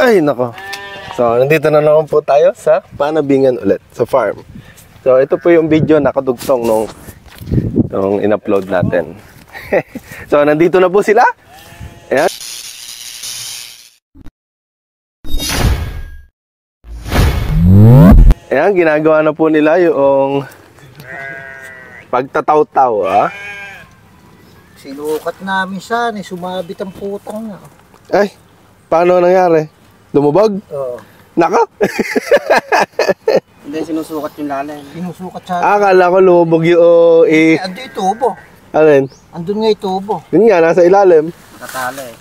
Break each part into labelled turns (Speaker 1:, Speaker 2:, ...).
Speaker 1: Ay, nako. So, nandito na naman po tayo sa Panabingan ulit, sa farm. So, ito po yung video nakadugtong nung in-upload natin. So, nandito na po sila. Ayan. Ayan, ginagawa na po nila yung pagtataw-taw, ah.
Speaker 2: Sinukat namin sana, sumabit ang putang na.
Speaker 1: Ay, paano nangyari? Lumubog?
Speaker 2: Oo.
Speaker 1: Naka?
Speaker 3: Hindi, sinusukat yung lalim.
Speaker 2: Sinusukat sa...
Speaker 1: Akala ko lumubog yung
Speaker 2: Andun yung tubo.
Speaker 1: Alin?
Speaker 2: Andun nga yung tubo.
Speaker 1: Yun nga, nasa ilalim.
Speaker 3: Nakatala eh.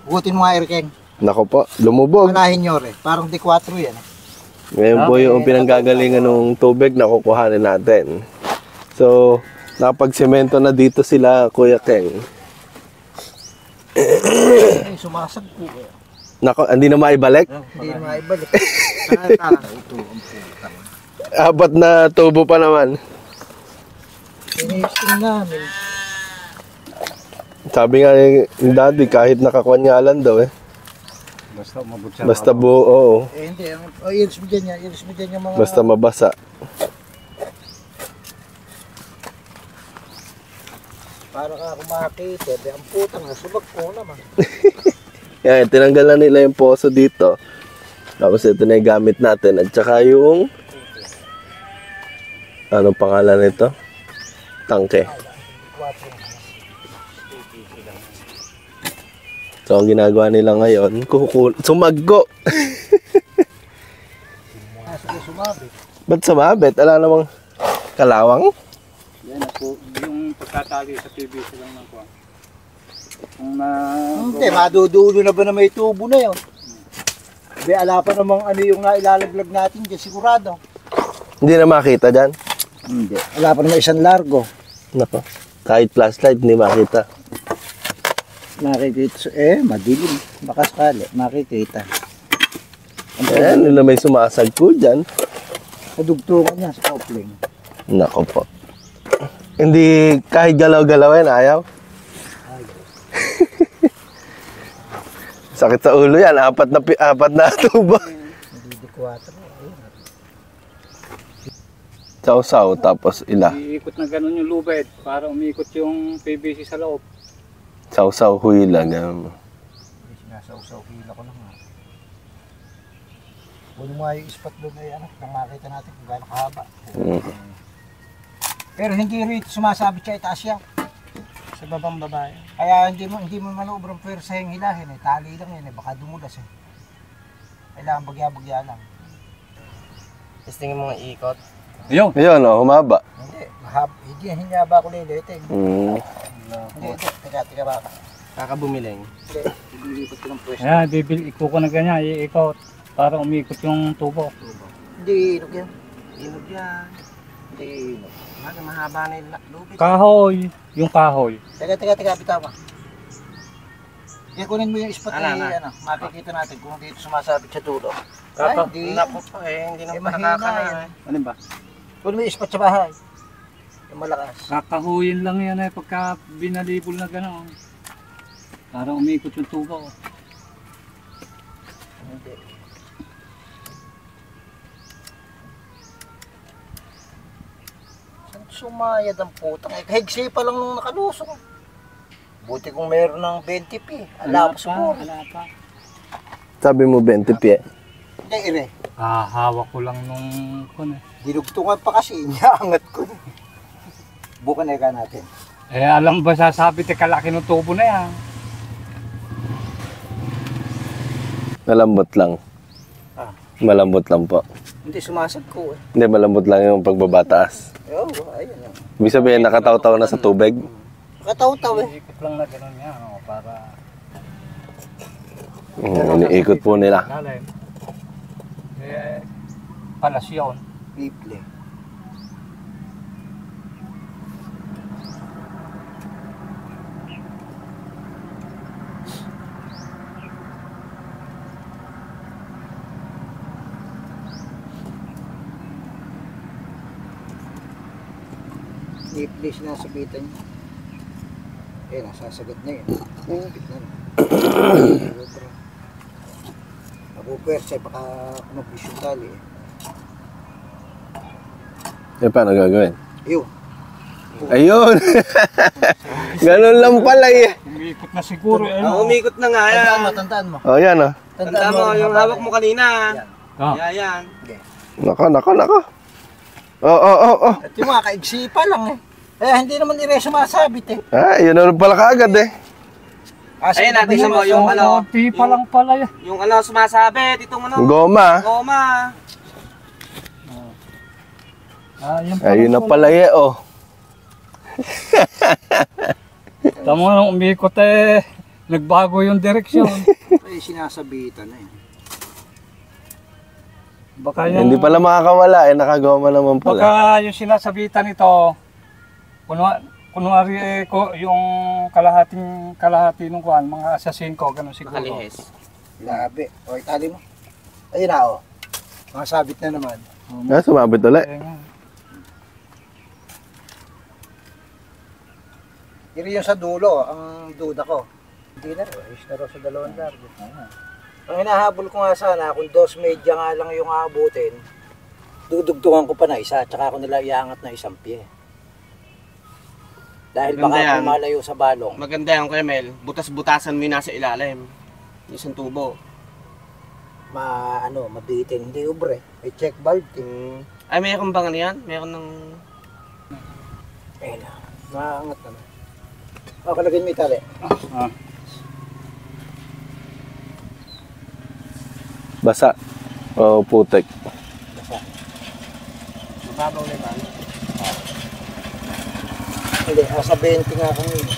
Speaker 2: Hugutin mo nga, Erken.
Speaker 1: Nako po, lumubog.
Speaker 2: Manahin nyo rin. Parang D4 yan.
Speaker 1: Ngayon po yung pinanggagalingan ng tubig na kukuhanin natin. So, nakapagsemento na dito sila, Kuya Keng.
Speaker 2: Ay, sumasag po.
Speaker 1: Nako, hindi na maibalik?
Speaker 2: Hindi na maibalik.
Speaker 3: Ito ang putang.
Speaker 1: Apat na tubo pa naman.
Speaker 2: Inisting namin.
Speaker 1: Sabi nga ni Daddy, kahit nakakunyalan daw eh.
Speaker 3: Basta umabot siya.
Speaker 1: Basta buo, oo.
Speaker 2: Eh, hindi. Iris mo dyan yan. Iris mo dyan yung mga...
Speaker 1: Basta mabasa.
Speaker 2: Para ka kumakita. Ang putang na, subag ko naman.
Speaker 1: Yan, tinanggal na nila yung poso dito. Tapos ito na yung gamit natin. At saka yung... Anong pangalan nito? Tangke. So, ang ginagawa nila ngayon, sumaggo.
Speaker 2: Sumabit.
Speaker 1: Ba't sumabit? Ala namang kalawang?
Speaker 3: Yan po, yung pagkatali sa PVC lang ng kuha. Kung na...
Speaker 2: Hindi, madudulo na ba na may tubo na yun? Hindi, ala pa namang ano yung nailalaglag natin dyan, sigurado.
Speaker 1: Hindi na makita dyan?
Speaker 2: Hindi. Ala pa namang isang largo.
Speaker 1: Nako. Kahit flashlight, hindi makita.
Speaker 2: Makikita, madilim. Baka sakali, makikita.
Speaker 1: Ayan, nila may sumasagko dyan.
Speaker 2: Kadugtungan niya sa kopling.
Speaker 1: Nako po. Hindi kahit galaw-galawin, ayaw? Sakit sa ulo yan, apat na tubo.
Speaker 2: Hindi 4.
Speaker 1: Saw-saw, tapos ila.
Speaker 3: Iikot na ganun yung lubid para umiikot yung PVC sa loob.
Speaker 1: Saw-saw, huila, gano'n.
Speaker 2: Sinasawsaw, hila ko lang. Kung mo yung spot doon ay ano, nang makita natin kung gano'ng kahaba. Pero hindi rito sumasabit siya itaas siya.
Speaker 3: Sa babang babae.
Speaker 2: Kaya hindi mo manobrang pwersa yung hilahin eh. Tali lang yan eh, baka dumulas eh. Kailangan bagya-bagya lang.
Speaker 3: Testingin mo nga iikot.
Speaker 1: Ayun, humaba.
Speaker 2: Hindi haba ko lilitin. Hindi, teka ba?
Speaker 3: Kakabumiling.
Speaker 2: Hindi, ililipat ko ng pwersa.
Speaker 3: Ayan, ikuko na ganyan, iikot. Para umiikot yung tubo.
Speaker 2: Hindi, inog yan.
Speaker 3: Inog yan.
Speaker 2: Hindi, inog.
Speaker 3: Mahaba na yung lubid.
Speaker 4: Kahoy, yung kahoy.
Speaker 2: Teka, bitawa. Kunin mo yung spot
Speaker 3: Ano?
Speaker 2: ano, makikita natin kung dito sumasabit sa dulo.
Speaker 3: Hindi na pa nakakana. Ano ba?
Speaker 2: Kunin mo yung spot sa bahay. Yung malakas.
Speaker 4: Kakahuyin lang yan pagka binalibol na gano'n. Para umiikot yung tubo.
Speaker 2: Hindi. Saan sumayad ang putang? Kahigsi pa lang nung nakalusong. Buti kung meron ng 20p. Ala pa siguro.
Speaker 4: Wala pa.
Speaker 1: Sabi mo 20 pie.
Speaker 2: Hindi, ire.
Speaker 4: Hawak ko lang nung
Speaker 2: Dinugtungan pa kasi. Inaangat ko. Bukan eka natin.
Speaker 4: alam ba sasabi kalaki ng tubo na yan?
Speaker 1: Malambot lang. Malambot lang po.
Speaker 2: Hindi sumasag ko eh.
Speaker 1: Hindi, malambot lang yung pagbabataas.
Speaker 2: Oo, ayun.
Speaker 1: Ibig sabihin, nakataw-taw na sa tubig.
Speaker 2: Kataw-taw eh.
Speaker 4: Ikot lang na gano'n yan para
Speaker 1: Iniikot po nila.
Speaker 4: lalim. Palasyon.
Speaker 2: Piple. Piple sinasabitan niya. Nasasagat na yun. Napit na. Pupwersa, baka kumabis yung tali.
Speaker 1: Eh, paano gagawin?
Speaker 2: Yun.
Speaker 1: Ayun! Ganun lang pala eh.
Speaker 4: Umiikot na siguro.
Speaker 5: Umikot na nga yan.
Speaker 2: Tandaan mo.
Speaker 1: Oh, yan oh.
Speaker 5: Tandaan mo, yung hawak mo kanina.
Speaker 4: Ah.
Speaker 5: Yan.
Speaker 1: Naka. Oh.
Speaker 2: At yung mga kaigsi pa lang eh. Eh, hindi naman nila sumasabit eh.
Speaker 1: Ah, yun na pala kaagad eh.
Speaker 5: Ayun natin sa mo, yung ano.
Speaker 4: Konti pa lang pala yan.
Speaker 5: Yung ano, sumasabit. Itong ano.
Speaker 1: Goma.
Speaker 5: Goma.
Speaker 4: Yan
Speaker 1: Ayun na pala eh, oh.
Speaker 4: Tama nang umikot nagbago yung direksyon.
Speaker 2: Ay, sinasabitan eh.
Speaker 4: Baka yung,
Speaker 1: Hindi pala makakawala eh, nakagoma naman pala.
Speaker 4: baka yung sinasabitan nito, kunwari yung kalahati ng kuhan, mga asasin ko, ganun siguro.
Speaker 5: Nakalihes.
Speaker 2: Labi. O, itali mo. Ayun na oh. Makasabit na naman.
Speaker 1: Ah, sumabit ulit.
Speaker 4: Nga.
Speaker 2: Yun yung sa dulo, ang duda ko. Hindi na rin, ayos na rin sa dalawang largo. Ang hinahabol ko nga sana, kung 2 medya nga lang yung aabutin, dudugtungan ko pa na isa, tsaka ako nila iangat na isang pie. Dahil
Speaker 5: Maganda
Speaker 2: baka
Speaker 5: yan.
Speaker 2: kung malayo sa balong,
Speaker 5: Maganda yan, Kuya Mel. Butas-butasan mo yung nasa ilalim. Yung isang tubo.
Speaker 2: mabitin, hindi ubre. May check valve,
Speaker 5: Ay, mayroon bang ano yan? Mayroon ng...
Speaker 2: ayun na, maangat naman. O, kalagin mo itali.
Speaker 1: Basa. O putek.
Speaker 5: Mababaw na ba?
Speaker 2: Hindi, sa 20 nga kung yun.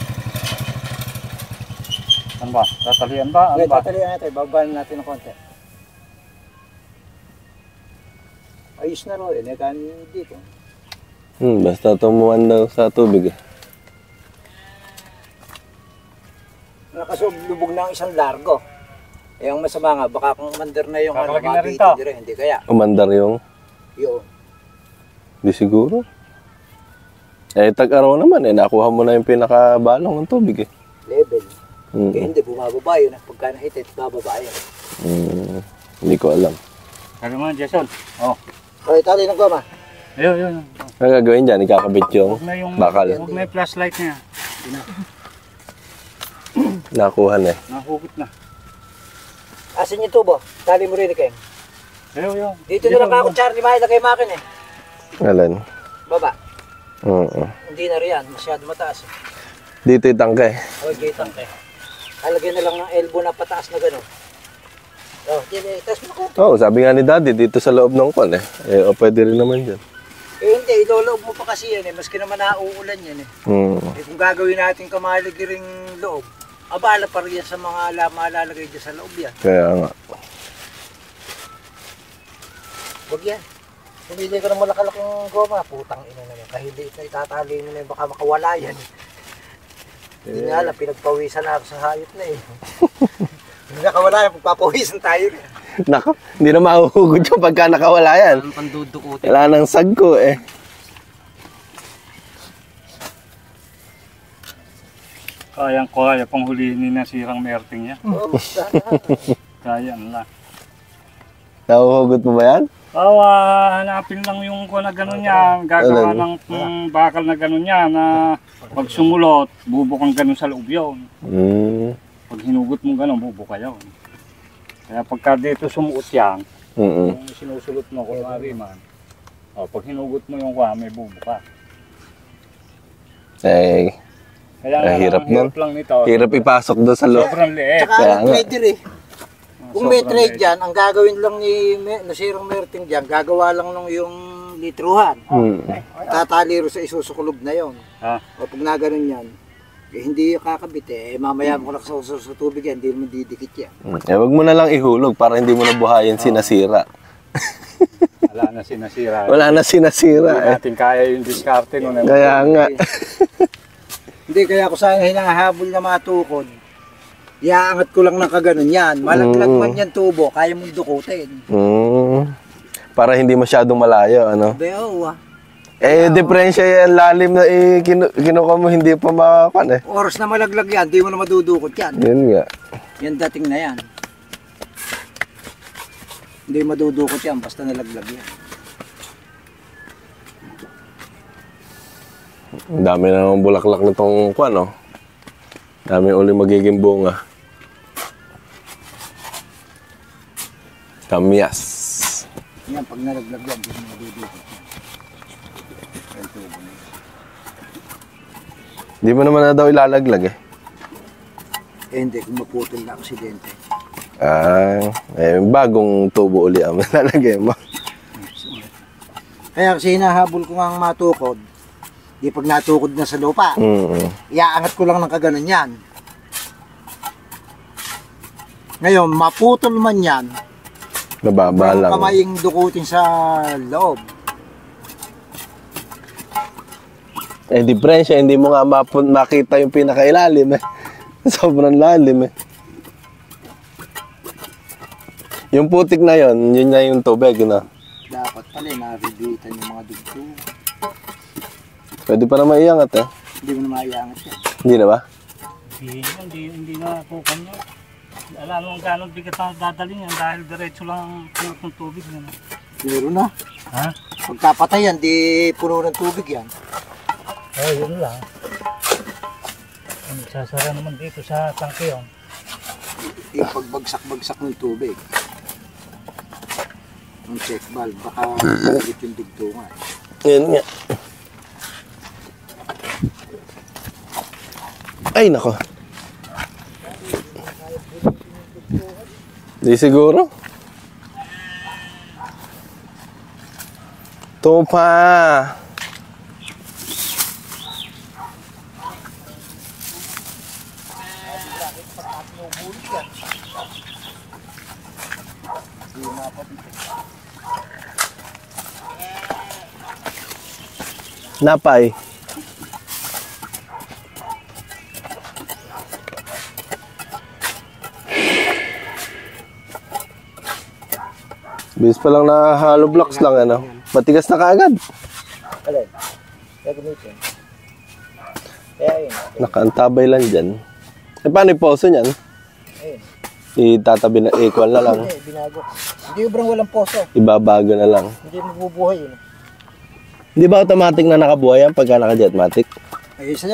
Speaker 4: Ano ba? Tatalian ba? Ano
Speaker 2: Hindi,
Speaker 4: ba?
Speaker 2: tatalian natin, babaan natin ng konti. Ayos na rin, kanin dito.
Speaker 1: Basta tumuan daw sa tubig eh.
Speaker 2: Nakasulubog na ang isang largo. Eh, ang masama nga, baka kung umandar na yung
Speaker 4: Kakalagin na rin
Speaker 2: mabitin
Speaker 4: to.
Speaker 2: dire, hindi kaya.
Speaker 1: Umandar yung,
Speaker 2: Yun.
Speaker 1: di siguro. Eh, tag-araw naman eh, nakuha mo na yung pinakabalong ng tubig eh.
Speaker 2: Level.
Speaker 1: Mm.
Speaker 2: Kaya hindi, bumababa yun. Pagka nahitit, bababa yun.
Speaker 1: Hindi ko alam.
Speaker 4: Ano man, Jason? Oh.
Speaker 2: Okay, tali ng goma.
Speaker 4: Ayun.
Speaker 1: Ano gagawin dyan? Ikakabit yung
Speaker 4: Huwag na yung,
Speaker 1: bakal.
Speaker 4: huwag na yung flashlight niya.
Speaker 1: Nakuha na eh.
Speaker 4: Nahugot na.
Speaker 2: Asan yung tubo? Tali mo rin, Keng.
Speaker 4: Ayun.
Speaker 2: Dito na lang ako, Charlie, mailagay makin eh.
Speaker 1: Alan?
Speaker 2: Baba.
Speaker 1: Oo.
Speaker 2: Hindi na riyan, masyado mataas.
Speaker 1: Dito yung tangkay.
Speaker 2: Okay, tangke. Alagyan na lang ng elbow na pataas na gano'n. Oh, tas mo ko.
Speaker 1: Oo, sabi nga ni Daddy, dito sa loob ng kon eh. Eh, pwede rin naman dyan.
Speaker 2: Eh hindi, iloloob mo pa kasi yan eh. Maski naman nauulan yan eh. Eh kung gagawin natin kamaligiring loob, abala pa rin yan sa mga malalagay dyan sa loob yan.
Speaker 1: Kaya nga.
Speaker 2: Huwag yan. Pumili ka ng malakalaking goma, putang ina na yan. Kahit na itatali mo na yan, baka makawala yan. Hindi nga alam, pinagpawisan na ako sa hayop na eh. Hindi nakawala yan, pagpapawisan tayo rin.
Speaker 1: Nako, hindi na mahuhugot yung pagka nakawala yan.
Speaker 5: Ang pandudukutin.
Speaker 1: Wala nang sagko eh.
Speaker 4: Kaya pang hulihin ni nasirang merting niya.
Speaker 2: Oh,
Speaker 4: Kaya na.
Speaker 1: Nahuhugot mo ba yan?
Speaker 4: Hanapin lang yung kung na gano'n niya, gagawa ng bakal na gano'n niya na pag sumulot, bubukang gano'n sa loob yun. Pag hinugot mo gano'n, bubuka yun. Kaya pagka dito sumuot yan, yung sinusulot mo kung man, pag hinugot mo yung may bubuka.
Speaker 1: Eh,
Speaker 4: Kaya
Speaker 1: hirap nun.
Speaker 4: lang nito.
Speaker 1: hirap ipasok doon sa loob.
Speaker 4: Sobrang liit.
Speaker 2: Tsaka
Speaker 1: Kaya
Speaker 2: ang
Speaker 1: nga.
Speaker 2: trader eh. Kung may trade dyan, ang gagawin lang ni nasirang merting dyan, gagawa lang nung yung litruhan. Tatali ro sa isusukulob na yon. O pag naganon yan, eh, hindi yung kakabit eh. Mamaya mo lang sa tubig yan, hindi mo didikit yan.
Speaker 1: Eh, wag mo na lang ihulog para hindi mo na buhayin sinasira.
Speaker 4: Wala na sinasira.
Speaker 1: Wala na sinasira
Speaker 4: Hindi
Speaker 1: eh.
Speaker 4: natin kaya yung diskarte nun.
Speaker 1: Kaya nga.
Speaker 2: Hindi, kaya ko sana hinahabol na matukod. Iaangat ko lang ng kaganon yan. Malaglag man yan tubo, kaya mong dukutin.
Speaker 1: Para hindi masyadong malayo, ano?
Speaker 2: Beo
Speaker 1: Eh, diferensya yan, lalim na kinuha mo, hindi pa makakan eh.
Speaker 2: oras na malaglag yan, di mo na madudukot yan.
Speaker 1: Yun nga.
Speaker 2: Yan dating na yan. Hindi madudukot yan, basta nalaglag yan.
Speaker 1: Ang dami na ng bulaklak nitong kuwan, no? Dami uli magiging bunga. Kamyas.
Speaker 2: Yan, pag nalaglag yan, hindi madudukot yan.
Speaker 1: Di mo naman na daw ilalaglag eh.
Speaker 2: Hindi, kung maputol na aksidente.
Speaker 1: Bagong tubo uli ang lalagay mo.
Speaker 2: Kaya kasi hinahabol ko nga ang matukod, di pag natukod na sa lupa, iaangat ko lang ng kaganon yan. Ngayon, maputol man yan,
Speaker 1: Nababa lang.
Speaker 2: kamaying dukutin sa loob.
Speaker 1: Diferensya, hindi mo nga makita yung pinakailalim eh. Sobrang lalim eh. Yung putik na yon, yun na yung tubig, no?
Speaker 2: Dapat pala, nabibitan yung mga dugto.
Speaker 1: Pwede pa naman iangat eh.
Speaker 2: Hindi mo na maiangat yan.
Speaker 1: Hindi na ba?
Speaker 4: Hindi na kukan nyo. Alam mo kung gano'ng bigat na dadalhin yan dahil diretso lang ang ng tubig. Yan.
Speaker 2: Meron na.
Speaker 4: Ha?
Speaker 2: Pagkapatay yan, di puno ng tubig yan.
Speaker 4: Yun lang. Sasara naman dito sa tangke yun.
Speaker 2: Yung pagbagsak-bagsak ng tubig. Ang check valve, baka magigit yung dugtungan.
Speaker 1: Yan nga. Ay, nako. Di siguro. Ito pa. Napay. Bis pa lang na hollow blocks lang ano. Matigas na kaagad.
Speaker 2: Alin? Gagamitin. Kaya yun.
Speaker 1: Nakaantabay lang dyan. Eh paano yung poso niyan?
Speaker 2: Ayun.
Speaker 1: Itatabi na equal na lang.
Speaker 2: Hindi, binago. Hindi ubrang walang poso.
Speaker 1: Ibabago na lang.
Speaker 2: Hindi mabubuhay yun.
Speaker 1: Di ba automatic na nakabuhay yan pagka naka-jetmatic?
Speaker 2: Ay, isa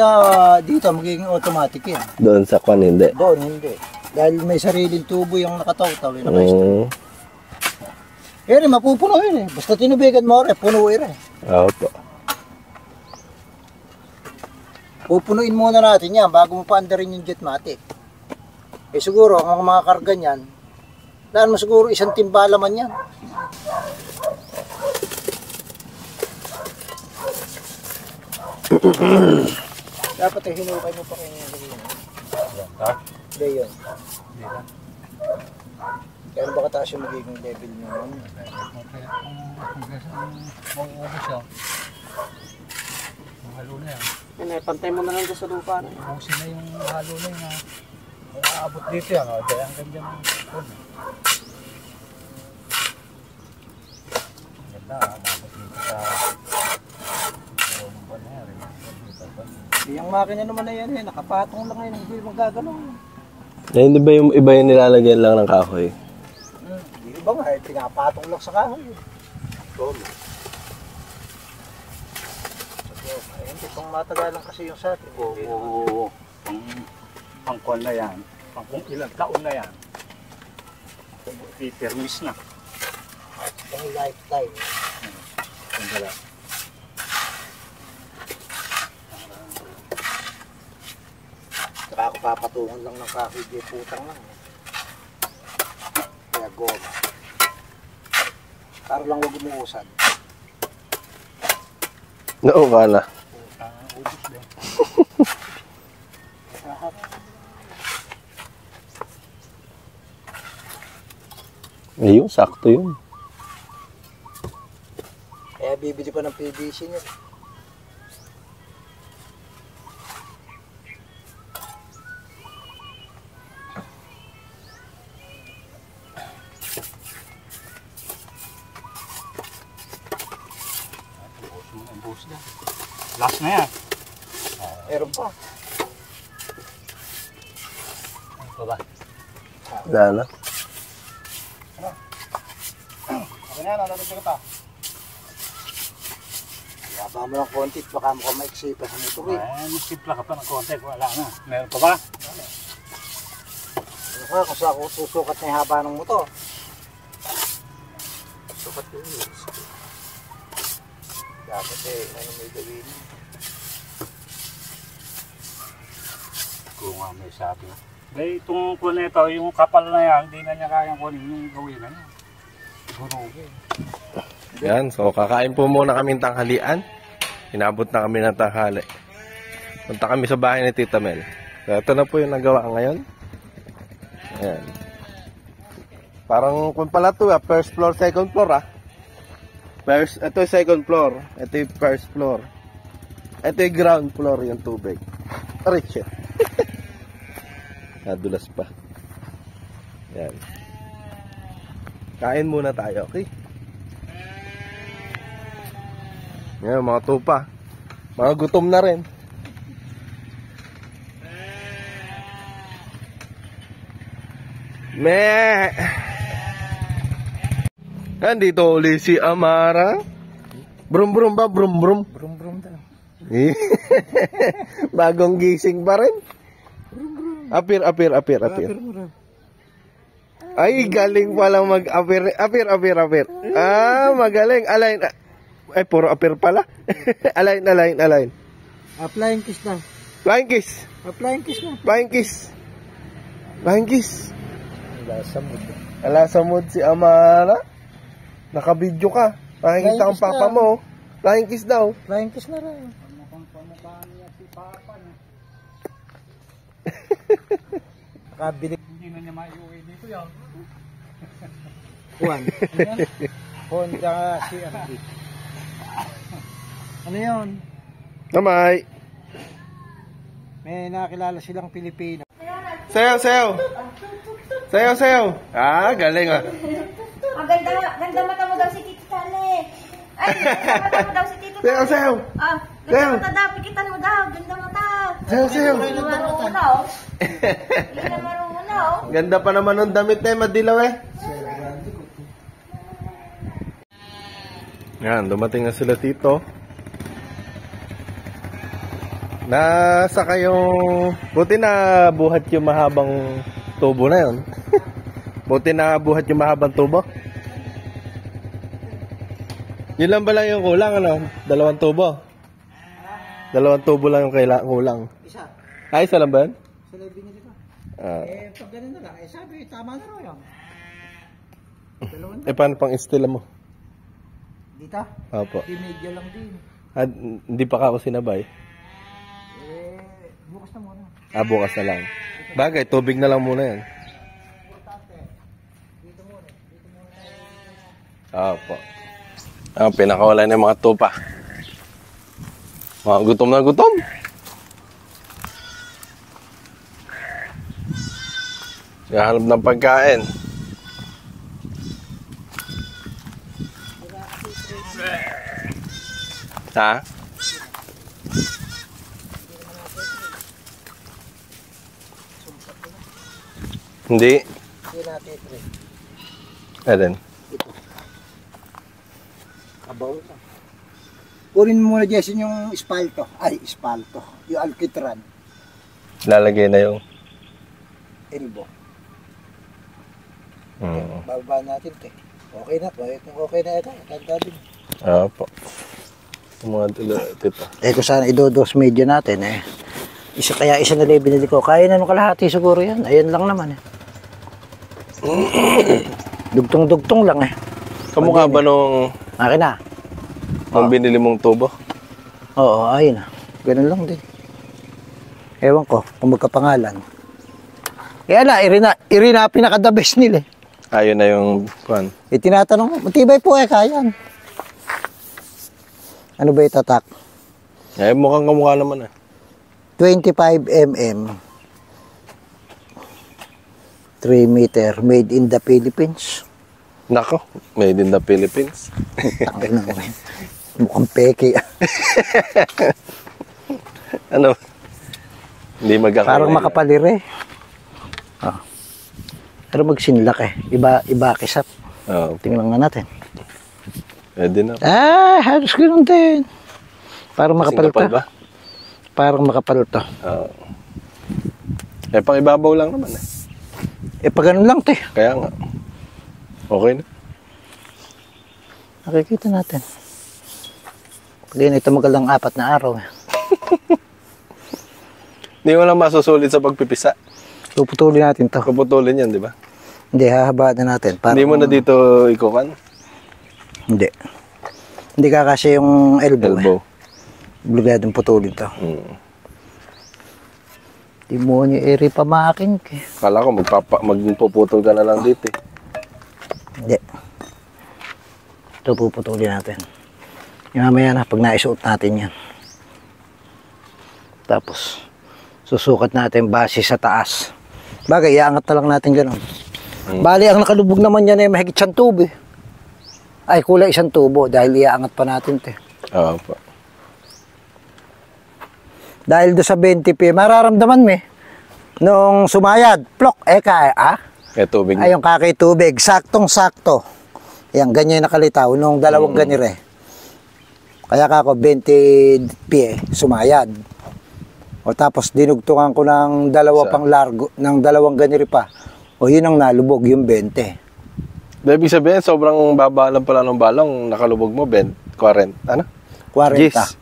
Speaker 2: dito magiging automatic yan.
Speaker 1: Doon sa kwan hindi.
Speaker 2: Doon, hindi. Dahil may sariling tubo yung nakataw-taw. Naka-stop. Pero mapupuno yun eh. Basta tinubigan mo rin, puno rin.
Speaker 1: Opo.
Speaker 2: Pupunuin muna natin yan bago mo paandarin yung jetmatic. Eh siguro, ang mga karga niyan, dahil mo siguro isang timbala man yan. Dapat ay hinukay mo pa kayo yung hindi yun. Kaya ba kataas yung magiging level nyo nun?
Speaker 4: Mauubos siya. Halo na yan.
Speaker 5: Pantay mo na lang sa lupa.
Speaker 4: Ubusin na yung halo na yun. Aabot dito yan. Kaya ang ganda ng phone. Ganda. Aabot dito sa...
Speaker 2: Yung makina naman na yan eh. Nakapatong lang ngayon. Hindi magagalaw.
Speaker 1: Eh, hindi ba yung iba yung nilalagyan lang ng kahoy?
Speaker 2: Hindi ba nga eh. Pinapatong lang sa kahoy. Tolo. Hindi pang matagalan kasi yung sa atin.
Speaker 4: Oo. Pang-kon na yan. Pang ilang taon na yan. Permis na.
Speaker 2: Pang lifetime.
Speaker 4: Kundala.
Speaker 2: Saka ako papatungan lang ng kahoy. Di putang lang. Kaya goma. Para lang wag umuusan.
Speaker 1: Oo, kala.
Speaker 4: Ubus din.
Speaker 1: Ayun, sakto yun.
Speaker 2: Kaya bibili pa ng PVC niya.
Speaker 4: Last na yan.
Speaker 2: Meron pa.
Speaker 4: Ito ba?
Speaker 1: Wala na.
Speaker 3: Ganyan, lalagyan pa.
Speaker 2: Yaba mo ng konti, baka mukhang maiksi pa sa motor eh.
Speaker 3: Ay, magsimpla ka pa ng konti, wala na. Meron pa ba?
Speaker 2: Ano ka, kung saan ako susukat na yung haba ng motor. Sukat ko yun. Dapat ano may gawin.
Speaker 3: Kung nga may sabi. Dahil itong kuneta, yung kapal na yan, hindi na niya kayang kunin yung gawin na yan. Gurugi.
Speaker 1: Yan, so kakain po muna kaming tanghalian. Inabot na kami ng tanghali. Punta kami sa bahay ni Tita Mel. So, ito na po yung nagawa ngayon. Ayan. Parang kung pala ito, first floor, second floor ito yung second floor. Ito yung first floor. Ito yung ground floor yung tubig. Aray, shit. Nadulas pa. Yan. Kain muna tayo, okay? Yan, mga tupa. Mga gutom na rin. Meh! Nandito uli si Amara. Brum brum ba? Brum brum.
Speaker 2: Brum brum daw.
Speaker 1: Bagong gising pa rin. Apir. Ay, galing palang mag-apir. Apir. Ah, magaling. Align. Ay, puro apir pala. Align.
Speaker 2: Flying kiss na.
Speaker 1: Flying kiss.
Speaker 2: Flying kiss na.
Speaker 1: Flying kiss.
Speaker 2: Lasa mo.
Speaker 1: Ala sa mood si Amara. Nakabidyo ka. Nakikita ang papa mo. Flying kiss daw.
Speaker 2: Flying kiss na rin.
Speaker 3: Pamukhaan niya si Papa niya.
Speaker 2: Nakabili.
Speaker 3: Hindi na niya maiuwi dito yan.
Speaker 2: Juan. Ano yan? Honda CRV. Ano yun?
Speaker 1: Namay.
Speaker 2: May nakilala silang Pilipino.
Speaker 1: Sayaw. Ah, galing ah.
Speaker 6: Ang ganda mata mo daw si Tito Charlie. Ay, ganda mata mo daw si Tito Charlie.
Speaker 1: Sayaw.
Speaker 6: Ah, ganda mata daw, pikitan mo daw, ganda mata.
Speaker 1: Sayaw.
Speaker 6: Hindi na marunong. Hindi na marunong.
Speaker 1: Ganda pa naman ng damit na madilaw eh. Yan, dumating na sila tito. Nasa kayong... Buti na buhat yung mahabang tubo na yun. Buti na buhat yung mahabang tubo. Yun lang ba lang yung kulang, ano? 2 tubo. 2 tubo lang yung kulang.
Speaker 2: Isa.
Speaker 1: Ay, isa lang ba yun?
Speaker 2: Sila binili ko.
Speaker 1: Ah.
Speaker 2: Pag ganun na lang, sabi, tama na raw yun.
Speaker 1: Paano pang istila mo?
Speaker 2: Dito?
Speaker 1: Opo.
Speaker 2: Di media lang din.
Speaker 1: Ah, hindi pa ako sinabay.
Speaker 2: Bukas na muna.
Speaker 1: Ah, bukas na lang. Bagay, tubig na lang muna yan. Opo. Ang pinakawala ng mga tupa. Mga gutom na gutom. Hahanap ng pagkain. Ha? Hindi.
Speaker 2: Hindi natin ito.
Speaker 1: Ayan.
Speaker 2: Kabaw na. Kunin mo muna, Jason, yung espalto. Ay, espalto. Yung alkitran.
Speaker 1: Lalagay na yung...
Speaker 2: Elbow.
Speaker 1: Hmm.
Speaker 2: Bababa natin ito. Okay na po. Kung okay na ito, tanda din.
Speaker 1: Opo. Yung mga tito.
Speaker 2: Kung sana idodos media natin isa na lang binili ko. Kaya na nung kalahati siguro yan. Ayan lang naman Dugtong-dugtong lang
Speaker 1: Kamukha ba nung...
Speaker 2: Akin na.
Speaker 1: Nung binili mong tubo?
Speaker 2: Oo, ayun na. Ganun lang din. Ewan ko kung magkapangalan. Kaya na, Irina pinaka-the best nila
Speaker 1: Ayun na yung... Kuan.
Speaker 2: Tinatanong ko, matibay po kaya. Ano ba itatak?
Speaker 1: Mukhang kamukha naman
Speaker 2: 25 mm. 3 meter. Made in the Philippines.
Speaker 1: Nako, made in the Philippines.
Speaker 2: Tangin na mukhang peke.
Speaker 1: Ano? Hindi magkakaroon.
Speaker 2: Parang makapalire. Pero magsinlak Iba kisap.
Speaker 1: Oo.
Speaker 2: Tingnan nga natin.
Speaker 1: Pwede na.
Speaker 2: Halos ganun din. Parang makapal
Speaker 1: Kapal
Speaker 2: to.
Speaker 1: ba?
Speaker 2: Parang makapal to.
Speaker 1: Oo. Pang ibabaw lang naman
Speaker 2: Pag ganun lang, te.
Speaker 1: Kaya nga. Okay na.
Speaker 2: Nakikita natin. Pag yun, ito magalang 4 na araw.
Speaker 1: Hindi mo lang masusulit sa pagpipisa.
Speaker 2: Puputulin natin to.
Speaker 1: Kaputulin yan, di ba?
Speaker 2: Hindi, hahabaan na natin.
Speaker 1: Hindi mo na dito ikukan?
Speaker 2: Hindi. Hindi kasi yung elbow. Obligadong putulin to. Demonyo, eri pamaking.
Speaker 1: Kala ko magpuputol ka na lang dito eh.
Speaker 2: Hindi. Ito puputulin natin. Yung mamaya na, pag naisuot natin yan. Tapos, susukat natin base sa taas. Bagay, iangat na lang natin gano'n. Bali, ang nakalubog naman yan ay mahigit 1 tubo eh. Ay, kulay 1 tubo dahil iaangat pa natin ito.
Speaker 1: Oo po.
Speaker 2: Dahil do sa 20 p, mararamdaman mo eh. Nung sumayad, plok,
Speaker 1: Kaya tubig.
Speaker 2: ay yung kakay tubig, saktong-sakto. Yan, ganyan yung nakalitaw nung 2 ganire. Kaya kako 20 p sumayad. O tapos dinugtungan ko ng 2 pang largo, ng 2 ganire pa. O yun ang nalubog, yung 20.
Speaker 1: Ibig sabihin, sobrang baba lang pala ng balong, nakalubog mo, 40. Ano?
Speaker 2: 40.
Speaker 1: Gis.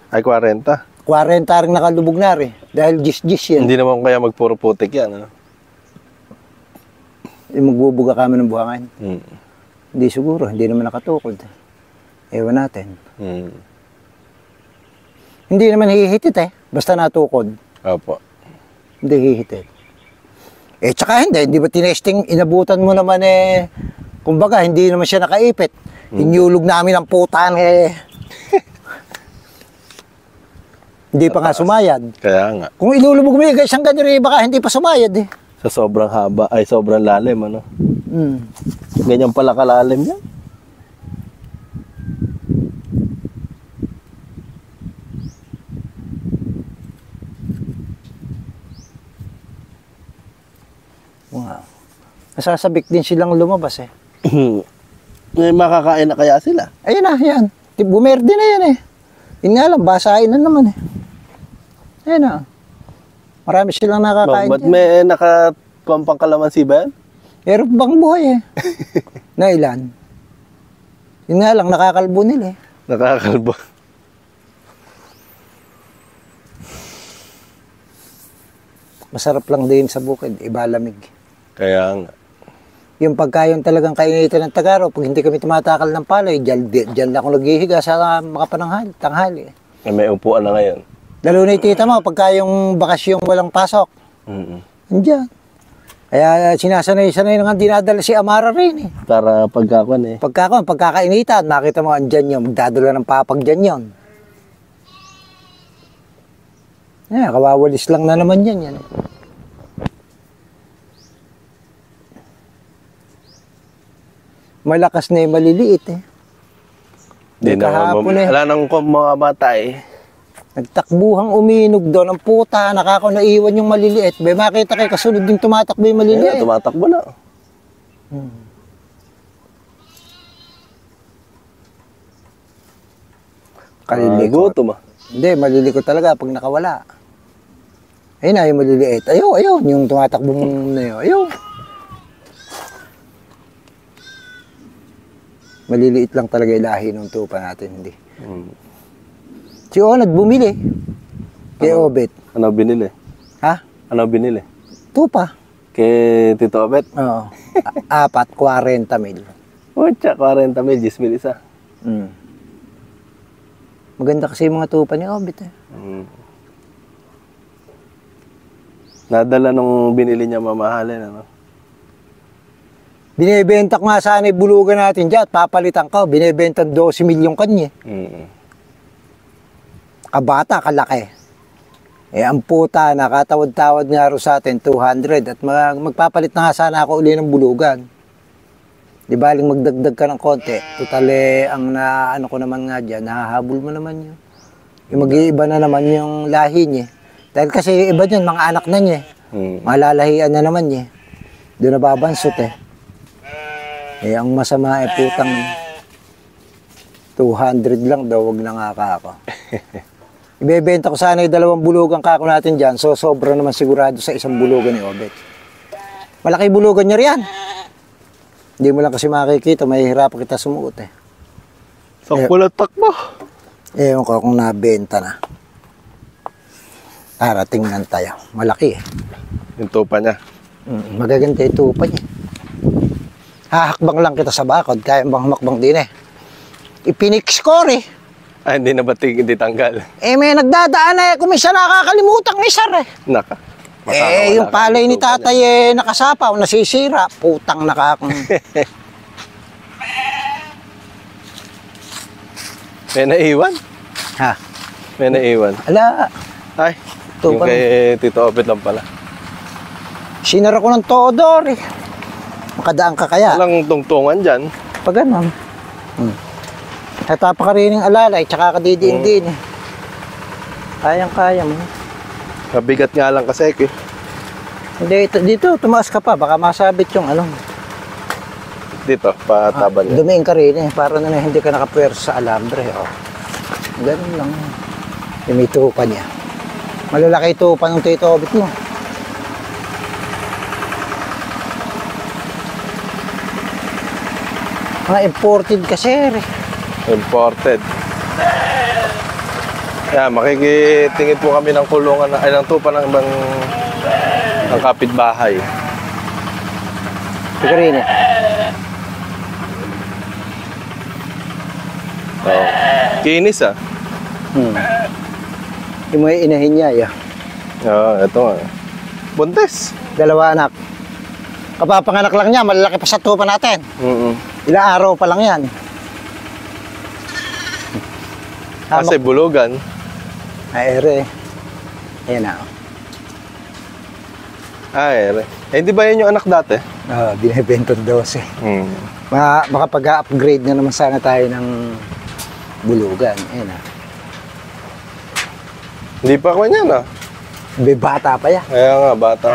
Speaker 1: Ay, 40.
Speaker 2: 40 rin nakalubog na rin. Dahil gis-gis yan.
Speaker 1: Hindi naman kaya magpuro putik yan, ano?
Speaker 2: Magbubuga kami ng buhangin.
Speaker 1: Hmm.
Speaker 2: Hindi siguro, hindi naman nakatukod. Ewan natin. Hindi naman hihitit eh. Basta natukod.
Speaker 1: Opo.
Speaker 2: Hindi hihitit. Tsaka hindi ba tinesting, inabutan mo naman kumbaga, hindi naman siya nakaipit. Inyulog namin ang putan hindi pa nga sumayad.
Speaker 1: Kaya nga.
Speaker 2: Kung ilulubog mo yung isang ganyan, baka hindi pa sumayad eh.
Speaker 1: Sa sobrang haba, ay sobrang lalim, ano? Ganyan pala kalalim yan.
Speaker 2: Wow. Nasasabik din silang lumabas eh.
Speaker 1: May makakain na kaya sila?
Speaker 2: Ayun na, yan. Bumerde na yan eh. Yun nga lang, basahin na naman eh. Ayun na. Marami silang nakakain
Speaker 1: Ba't
Speaker 2: dyan.
Speaker 1: may nakapampang kalamansi ba yan?
Speaker 2: Meron bang buhay eh. Na ilan? Yun nga lang, nakakalbo nila eh.
Speaker 1: Nakakalbo.
Speaker 2: Masarap lang din sa bukid, ibalamig.
Speaker 1: Kaya nga.
Speaker 2: Yung pagkayon talagang kainitan ng Tagaro, pag hindi kami tumatakal ng palay, dyan ako naghihiga sa makapananghali, tanghali.
Speaker 1: May upuan na ngayon.
Speaker 2: Lalo na yung tita mo, pagka yung bakasyong walang pasok, andyan. Kaya sinasanay-sanay na nga dinadala si Amara rin eh.
Speaker 1: Para pagkakuan eh.
Speaker 2: Pagkakainitan, makita mo andyan yun, magdadala ng papag dyan yun. Kawawalis lang na naman yan. Malakas na yung maliliit eh.
Speaker 1: Di na
Speaker 2: kahapon eh.
Speaker 1: Wala nang mga bata eh.
Speaker 2: Nagtakbuhang uminog doon. Ang puta, naiwan yung maliliit. May makita kayo kasunod yung tumatakbo yung maliliit.
Speaker 1: Tumatakbo na.
Speaker 2: Kalilikot.
Speaker 1: Gutom ah.
Speaker 2: Hindi, malilikot talaga pag nakawala. Ayun na, yung maliliit. Ayun, yung tumatakbo na yun. Ayun. Maliliit lang talaga ilahi ng tupa natin, hindi. Si Onad bumili. Kay Obet.
Speaker 1: Ano binili?
Speaker 2: Ha?
Speaker 1: Ano binili?
Speaker 2: Tupa.
Speaker 1: Kay Tito Obet?
Speaker 2: Oo. 40 mil.
Speaker 1: Pucha, 40 mil, 10 mil isa.
Speaker 2: Maganda kasi yung mga tupa ni Obet eh.
Speaker 1: Nadala nung binili niya mamahalin, ano?
Speaker 2: Binibenta ko nga sana yung bulugan natin dyan at papalitan ko. Binibenta 12 milyon kanya. Kabata, kalaki. Ang puta, nakatawad-tawad nga ro sa atin, 200. At magpapalit na nga sana ako uli ng bulugan. Di baling magdagdag ka ng konti. Total ang ano ko naman nga dyan, nahahabol mo naman yun. Yung mag-iiba na naman yung lahi niya. Dahil kasi iba dyan, mga anak na niya. Malalahian na naman niya. Doon nababansot eh. Eh, ang masama ay putang 200 lang daw, wag na nga ako. Ibebenta ko sana yung 2 bulugan kako natin dyan, so sobra naman sigurado sa 1 bulugan ni Obet. Malaki bulugan niya riyan. Hindi mo lang kasi makikita, mahihirapan kita sumuot eh.
Speaker 1: Sangkulat takbo.
Speaker 2: Ewan ko kung nabenta na. Tara, tingnan tayo. Malaki eh.
Speaker 1: Yung tupa niya.
Speaker 2: Magaganda yung tupa niya. Hahakbang lang kita sa bakod, kaya bang humakbang din eh. Ipinix-score eh.
Speaker 1: Ay, hindi na batig, hindi tanggal.
Speaker 2: Eh, may nagdadaan eh. Kung minsan nakakalimutan isar eh.
Speaker 1: Naka.
Speaker 2: Yung palay ni tatay eh, nakasapaw, nasisira. Putang nakakong.
Speaker 1: May naiwan?
Speaker 2: Ha?
Speaker 1: May naiwan.
Speaker 2: Ala,
Speaker 1: Ay,
Speaker 2: Ito
Speaker 1: yung
Speaker 2: pa
Speaker 1: kay Tito Obet lang pala.
Speaker 2: sinara ko ng todor eh. Makadaan ka kaya?
Speaker 1: Walang tungtungan dyan.
Speaker 2: Pag ganon. Natapa ka rin ng alalay, tsaka ka didiin-din eh. Kayang-kaya mo.
Speaker 1: Mabigat nga lang kasi eh.
Speaker 2: Hindi, dito, tumaas ka pa. Baka masabit yung ano.
Speaker 1: Dito, pataban niya.
Speaker 2: Dumiin ka rin eh. Para na hindi ka nakapwersa sa alambre. Oh. Ganun lang. Yung may tupa niya. Malalaki tupa ng Tito Obet mo. Mga imported kasi eh.
Speaker 1: Imported. Yeah, makikitingin po kami ng kulungan, ay ng tupa ng ibang ng kapitbahay.
Speaker 2: Ito rin eh.
Speaker 1: Oh. Kinis ah.
Speaker 2: Yung mga inahin niya, yeah.
Speaker 1: Ito nga. Buntes.
Speaker 2: 2 anak. Kapapanganak lang niya, malalaki pa sa tupa natin. Ilang araw pa lang yan.
Speaker 1: Kasi bulugan.
Speaker 2: Ay, ere. Ayan na.
Speaker 1: Ay, hindi ba yun yung anak dati?
Speaker 2: Binibentong 12. Makapag-upgrade na naman sana tayo ng bulugan. Ayan na.
Speaker 1: Hindi pa ako niyan ah.
Speaker 2: Bata pa yan.
Speaker 1: Kaya nga, bata.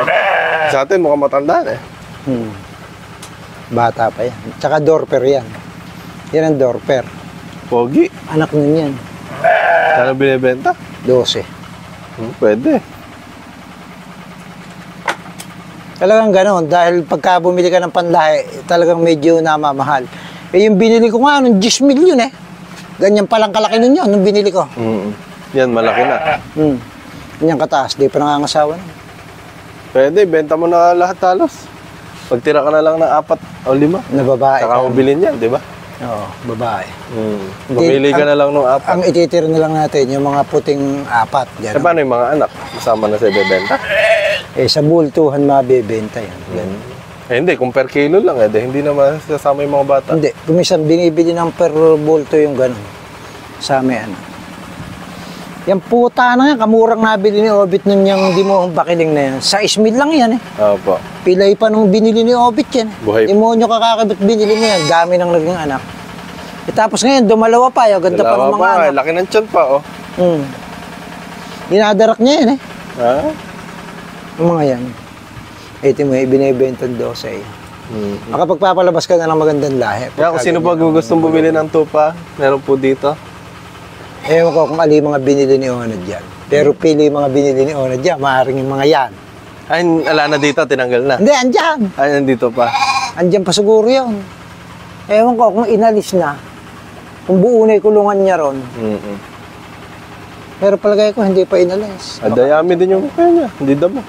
Speaker 1: Sa atin mukhang matanda eh.
Speaker 2: Bata pa yan. Tsaka dorper yan. Yan ang dorper.
Speaker 1: Pogi.
Speaker 2: Anak nun yan.
Speaker 1: Ano binibenta?
Speaker 2: 12.
Speaker 1: Pwede.
Speaker 2: Talagang gano'n. Dahil pagka bumili ka ng panlahi, talagang medyo namamahal. Eh yung binili ko nga, nung 10 million eh. Ganyan palang kalaki nun yun, nung binili ko.
Speaker 1: Yan, malaki na.
Speaker 2: Ganyan kataas, di pa nangangasawa na.
Speaker 1: Pwede, benta mo na lahat halos. Pagtira ka na lang ng 4 o 5.
Speaker 2: Na babae.
Speaker 1: Saka mo bilhin yan, di ba?
Speaker 2: Oo, babae.
Speaker 1: Pumili ka na lang ng 4.
Speaker 2: Ang ititira na lang natin, yung mga puting 4. Gano'n.
Speaker 1: Paano yung mga anak? Kasama na sa bebenta?
Speaker 2: Eh, sa bultuhan mabibenta yan. Ganun.
Speaker 1: Hindi, kung per kilo lang hindi naman sasama yung mga bata.
Speaker 2: Hindi, kumisan binibili ng per bulto yung gano'n. Sa may ano. Yan puta na yan, kamurang nabili ni Obet nun yung di mo bakiling na yan. 6,000 lang yan eh.
Speaker 1: Opo.
Speaker 2: Pilay pa nung binili ni Obet yan.
Speaker 1: Buhay.
Speaker 2: Demonyo kakakabit binili mo yan, dami nang naging anak. E tapos ngayon, dumalawa pa, yung ganda pa ng mga anak.
Speaker 1: Laki ng tiyan pa, oh.
Speaker 2: Dinadarak niya yan eh.
Speaker 1: Ha?
Speaker 2: Yung mga yan. Ito mo, binibenta 12 eh. Makapagpapalabas ka na ng magandang lahi.
Speaker 1: Kaya kung sino pa gustong bumili ng tupa, meron po dito.
Speaker 2: Ewan ko kung ali mga binili ni Ona dyan. Pero pili yung mga binili ni Ona dyan, maaaring yung mga yan.
Speaker 1: Ay, ala na dito, tinanggal na.
Speaker 2: Hindi, andyan.
Speaker 1: Ay, nandito pa.
Speaker 2: Andyan pa siguro yun. Ewan ko kung inalis na. Kung buo na yung kulungan niya ron. Pero palagay ko hindi pa inalis.
Speaker 1: Dayami din yung mukha niya. Hindi damo.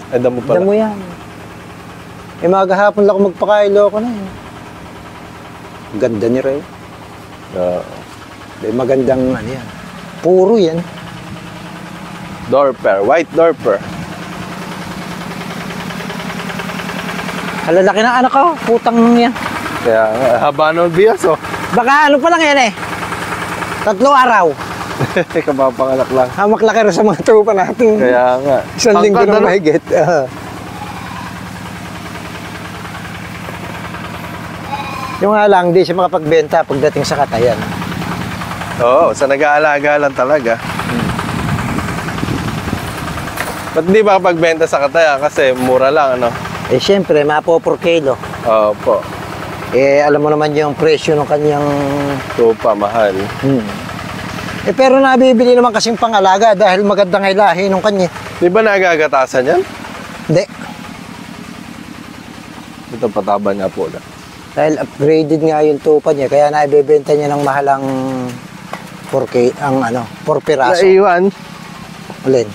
Speaker 1: Ay, damo pala.
Speaker 2: Damo yan. Eh, magahapon lang ako magpakailo ko na yun. Ganda ni Ray. Magandang ano yan. Puro yan.
Speaker 1: Dorper, white dorper.
Speaker 2: Halalaki ng anak ko, putang yan.
Speaker 1: Kaya haba ng bias, oh.
Speaker 2: Baka ano pa lang yan eh. 3 araw.
Speaker 1: Kapapanganak lang.
Speaker 2: Hamak laki rin sa mga tropa natin.
Speaker 1: Kaya nga.
Speaker 2: 1 linggo na mahigit. Yung nga lang, di siya makapagbenta pagdating sa katayan.
Speaker 1: Oo, sa nag-aalaga lang talaga. Ba't di makapagbenta sa kataya? Kasi mura lang, ano?
Speaker 2: Eh, siyempre, mapo per kilo.
Speaker 1: Opo.
Speaker 2: Eh, alam mo naman yung presyo ng kanyang...
Speaker 1: Tupa, mahal.
Speaker 2: Eh, pero nabibili naman kasing pangalaga dahil magandang ilahi ng kanya.
Speaker 1: Di ba nagagatasan yan?
Speaker 2: Hindi.
Speaker 1: Ito pataba niya po na.
Speaker 2: Dahil upgraded nga yung tupa niya, kaya naibibenta niya ng mahalang 4K, ang 4 piraso.
Speaker 1: Naiwan.
Speaker 2: Alin?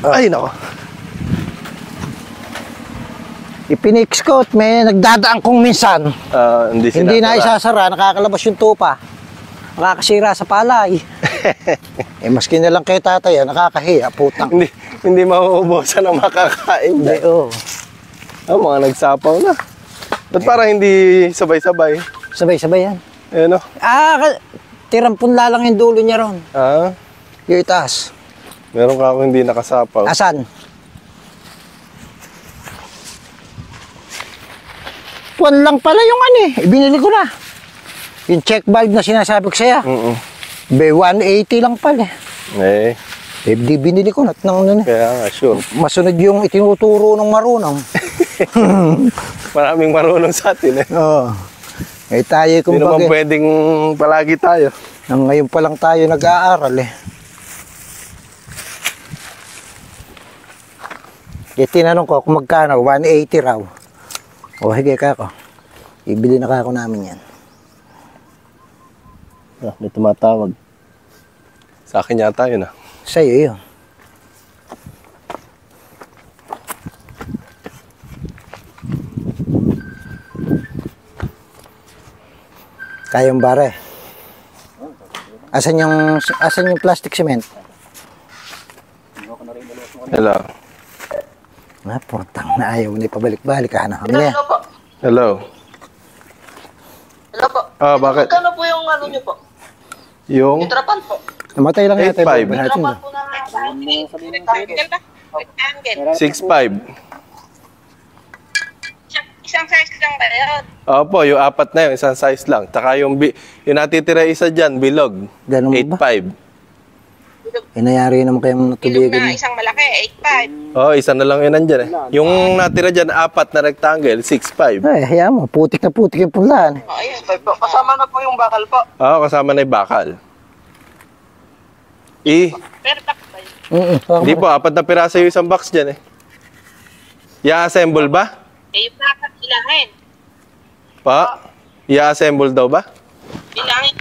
Speaker 1: Ay, nako.
Speaker 2: Ipinix ko at may nagdadaan kong minsan. Hindi na isasara, nakakalabas yung tupa. Nakakasira sa palay. Eh, maski na lang kay tatay, nakakahiya, putang.
Speaker 1: hindi mauubusan ang makakain.
Speaker 2: Hindi, oo.
Speaker 1: Mga nagsapaw na. Ba't parang hindi sabay-sabay?
Speaker 2: Sabay-sabay yan.
Speaker 1: Ayan o.
Speaker 2: Tirang punla lang yung dulo niya ron. Yung itaas.
Speaker 1: Meron ka ako hindi nakasapaw.
Speaker 2: Asan? Puwan lang pala yung binili ko na. Yung check valve na sinasabi ko sa'yo. Be 180 lang pala. Di binili ko na.
Speaker 1: Kaya nga, sure.
Speaker 2: Masunod yung itinuturo ng marunong.
Speaker 1: Maraming marunong sa atin eh.
Speaker 2: Oo. Eh tayo
Speaker 1: Hindi naman pwedeng palagi tayo.
Speaker 2: Ngayon pa lang tayo nag-aaral eh. Eh tinanong ko kung magkano, 180 raw. O hige ka ako. Ibili na ka ako namin yan.
Speaker 1: May tumatawag. Sa akin yata yun
Speaker 2: Sa'yo yun. Kayong bare. Asan yung plastic cement?
Speaker 1: Hello.
Speaker 2: Putang na ayaw na ipabalik-balik ka na.
Speaker 1: Hello.
Speaker 7: Hello po.
Speaker 1: Bakit?
Speaker 7: Magkano po yung niyo po?
Speaker 1: Yung?
Speaker 7: Yung trapan po.
Speaker 2: Namatay lang natin.
Speaker 1: 8.5.
Speaker 7: Trapan po na rectangle.
Speaker 1: 6.5.
Speaker 7: Isang size lang ba yun?
Speaker 1: Opo, yung apat na yun, isang size lang. Taka yung natitira isa dyan, bilog.
Speaker 2: Ganun ba?
Speaker 1: 8.5.
Speaker 2: Inayari naman kayong
Speaker 7: Bilog
Speaker 2: natubigan.
Speaker 7: na isang malaki, 8.5.
Speaker 1: Isa na lang yun nandyan eh. Yung natira dyan, apat na rectangle, 6.5.
Speaker 2: Ay, hayaan mo. Putik na putik yung punlaan.
Speaker 7: Oh, ayun. Kasama na po yung bakal po.
Speaker 1: Kasama na yung bakal.
Speaker 7: Pero tapos ba yun?
Speaker 1: Hindi po, apat na piraso yung isang box dyan eh. I-assemble ba?
Speaker 7: Yung bakal, ilangin.
Speaker 1: I-assemble daw ba?
Speaker 7: Ilangin.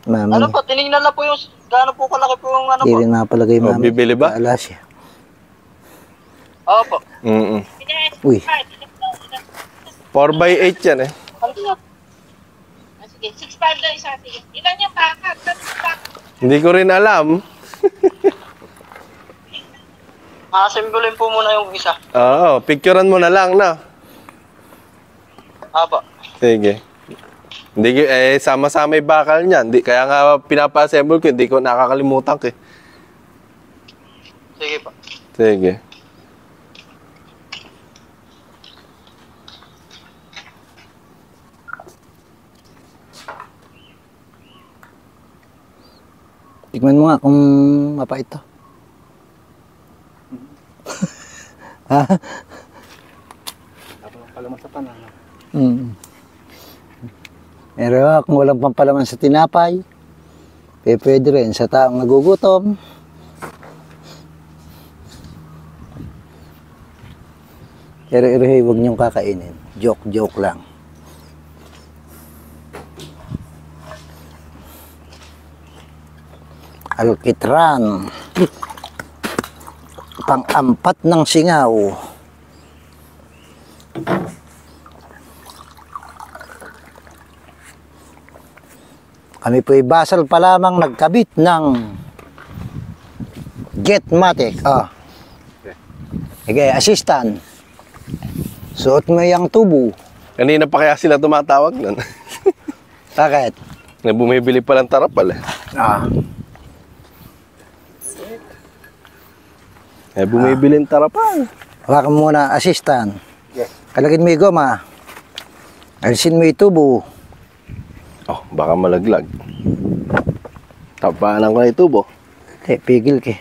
Speaker 2: Mami.
Speaker 7: Ano po, tinignan na po yung gaano po kalaki po yung
Speaker 2: Hindi rin napalagay mami.
Speaker 1: Bibili ba?
Speaker 2: Wala siya.
Speaker 7: Opo.
Speaker 2: Uy.
Speaker 1: 4x8 yan eh.
Speaker 7: Sige, 6.5 na isa. Sige. Ilan yung bakal?
Speaker 1: Hindi ko rin alam.
Speaker 7: Assemble po muna yung isa.
Speaker 1: Picturean mo na lang na.
Speaker 7: Opo.
Speaker 1: Sige. Hindi sama-sama yung bakal niyan. Kaya nga pinapa-assemble ko, hindi ko nakakalimutan ko eh.
Speaker 7: Sige po.
Speaker 1: Sige.
Speaker 2: Tikman mo nga kung mapait to.
Speaker 3: Palaman sa panan.
Speaker 2: Pero kung walang pampalaman sa tinapay, pwede rin sa taong nagugutom. Pero huwag niyong kakainin. Joke lang. Alkitran. Pang-ampat ng singaw. Kami po'y basal pa lamang nagkabit ng Getmatic. Sige, assistant. Suot mo yung tubo.
Speaker 1: Kanina pa kaya sila tumatawag nun.
Speaker 2: Bakit?
Speaker 1: Na bumibili pa lang tarapal eh. Bumibili ng tarapal.
Speaker 2: Hawakan muna, assistant. Kalagin mo yung goma. Alisin mo yung tubo.
Speaker 1: Baka malaglag. Tapanan ko na yung tubo.
Speaker 2: Pigil ka.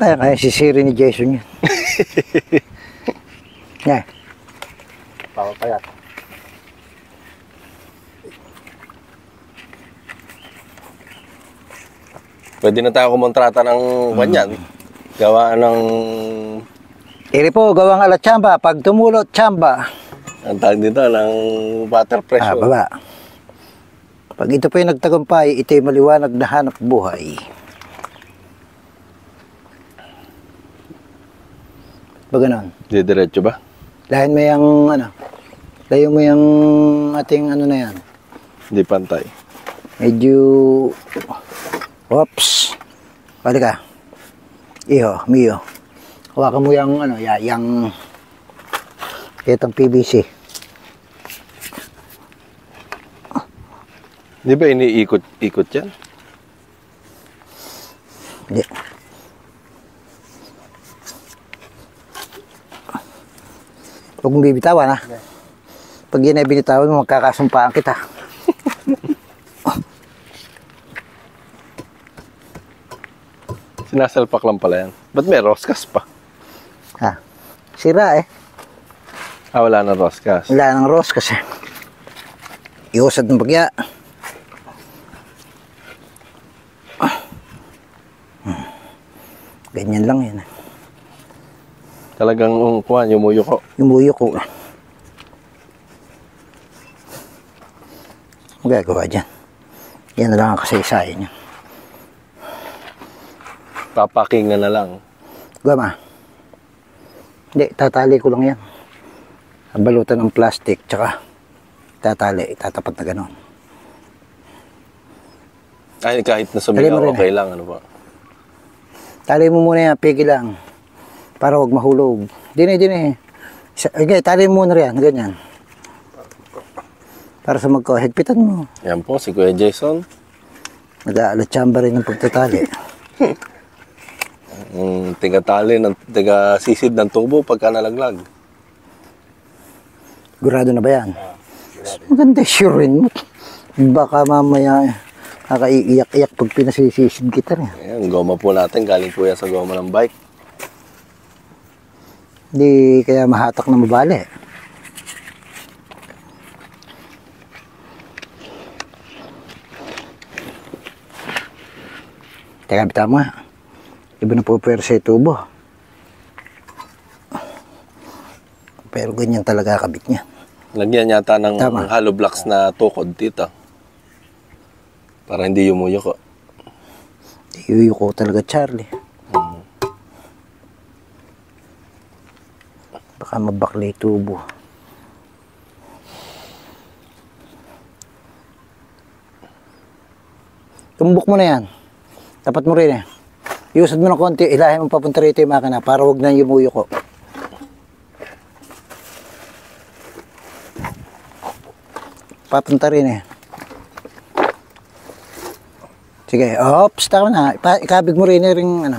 Speaker 2: Kaya sisiri ni Jason yan. Yeah.
Speaker 3: Papayat.
Speaker 1: Pwede na tayo kumontrata ng kanyan. Gawa ng...
Speaker 2: Iri po, gawang ala tsamba. Pag tumulot, tsamba.
Speaker 1: Ang tawag dito, ng water pressure.
Speaker 2: Baba. Pag ito po yung nagtagumpay, ito'y maliwanag na hanap buhay. Ba ganon?
Speaker 1: Didiretso ba?
Speaker 2: Lahin mo yung, layo mo yung ating ano na yan.
Speaker 1: Hindi pantay.
Speaker 2: Medyo, oops. Balik ka. Iho, Mio. Hawakan mo yung, yung, itong PVC.
Speaker 1: Di ba iniikot-ikot yan?
Speaker 2: Hindi. Huwag mong bibitawan, ha? Pag yun ay binitawan mo, magkakasumpaan kita.
Speaker 1: Sinasalpak lang pala yan. Ba't may roskas pa?
Speaker 2: Ha? Sira, eh.
Speaker 1: Wala na roskas.
Speaker 2: Wala nang rose kasi. Iusad ng bagya. Ganyan lang yan.
Speaker 1: Talagang yumuyo ko.
Speaker 2: Yumuyo ko. Magagawa dyan. Yan na lang ang kasaysayan niya.
Speaker 1: Papaking na lang.
Speaker 2: Gama. Hindi, tatali ko lang yan. Balutan ng plastic, tsaka tatali, tatapat na gano'n.
Speaker 1: Ay, kahit na sumigaw,
Speaker 2: Tali mo rin,
Speaker 1: okay lang. Ano ba?
Speaker 2: Tali mo muna yan, pigi lang. Para huwag mahulog. Dini. Okay, tali mo muna rin, ganyan. Para sa magkahigpitan mo.
Speaker 1: Yan po, si Kuya Jason.
Speaker 2: Nag-aalatsamba rin ng pagtatali.
Speaker 1: Tiga-sisid ng tubo pagka nalaglag.
Speaker 2: Gurado na ba yan? Maganda, sure rin mo. Baka mamaya kakaiiyak-iyak pag pinasisisid kita rin.
Speaker 1: Ayan, goma po natin. Galing po yan sa goma ng bike.
Speaker 2: Hindi kaya mahatak na mabali. Teka, bita mo nga. Iba na po pero sa tubo. Pero ganyan talaga kabit niya.
Speaker 1: Lagyan yata ng
Speaker 2: Tama.
Speaker 1: hollow blocks na tukod dito. Para hindi yumuyo ko.
Speaker 2: Iyuyo ko talaga, Charlie. Baka mabakli tubo. Tumbok mo na yan. Tapat mo rin eh. Iusad mo ng konti, ilahin mo papunta rito yung makina para huwag na yumuyo ko. Papunta rin eh. Sige, ops, tama na. Ikabig mo rin yung